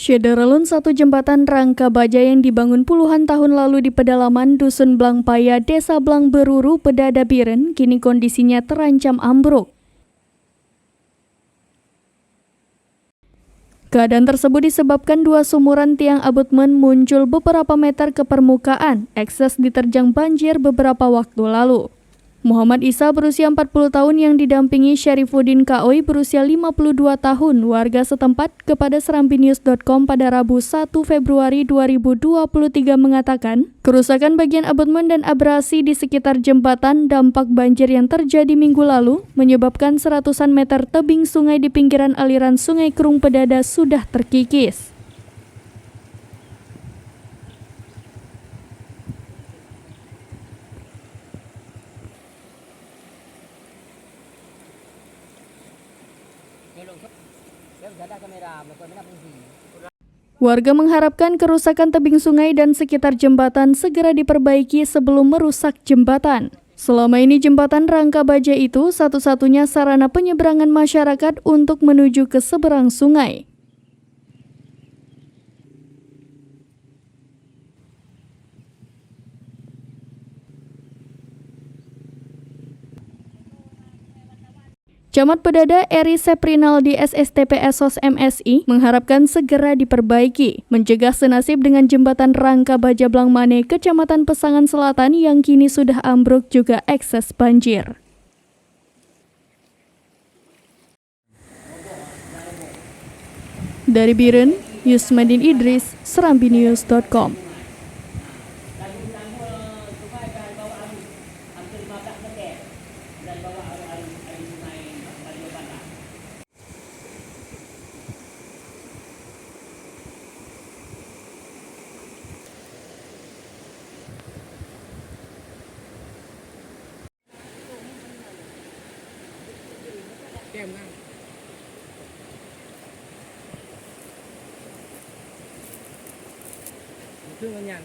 Syederalun satu jembatan rangka baja yang dibangun puluhan tahun lalu di pedalaman Dusun Blangpaya, Desa Blang Beruru, Pedada Biren, kini kondisinya terancam ambruk. Keadaan tersebut disebabkan dua sumuran tiang abutmen muncul beberapa meter ke permukaan, ekses diterjang banjir beberapa waktu lalu. Muhammad Isa berusia 40 tahun yang didampingi Syarifuddin Kaoy berusia 52 tahun, warga setempat kepada serambinews.com pada Rabu 1 Februari 2023 mengatakan, kerusakan bagian abutmen dan abrasi di sekitar jembatan dampak banjir yang terjadi minggu lalu menyebabkan seratusan meter tebing sungai di pinggiran aliran Sungai Kerung Pedada sudah terkikis. Warga mengharapkan kerusakan tebing sungai dan sekitar jembatan segera diperbaiki sebelum merusak jembatan. Selama ini jembatan rangka baja itu satu-satunya sarana penyeberangan masyarakat untuk menuju ke seberang sungai. Camat Pedada Eri Seprinaldi SSTPS SOS MSI mengharapkan segera diperbaiki, mencegah senasib dengan jembatan rangka baja Blangmane, Kecamatan Pesangan Selatan yang kini sudah ambruk juga ekses banjir. Dari Biren, Yusmadin Idris, serambinews.com. Itu nanya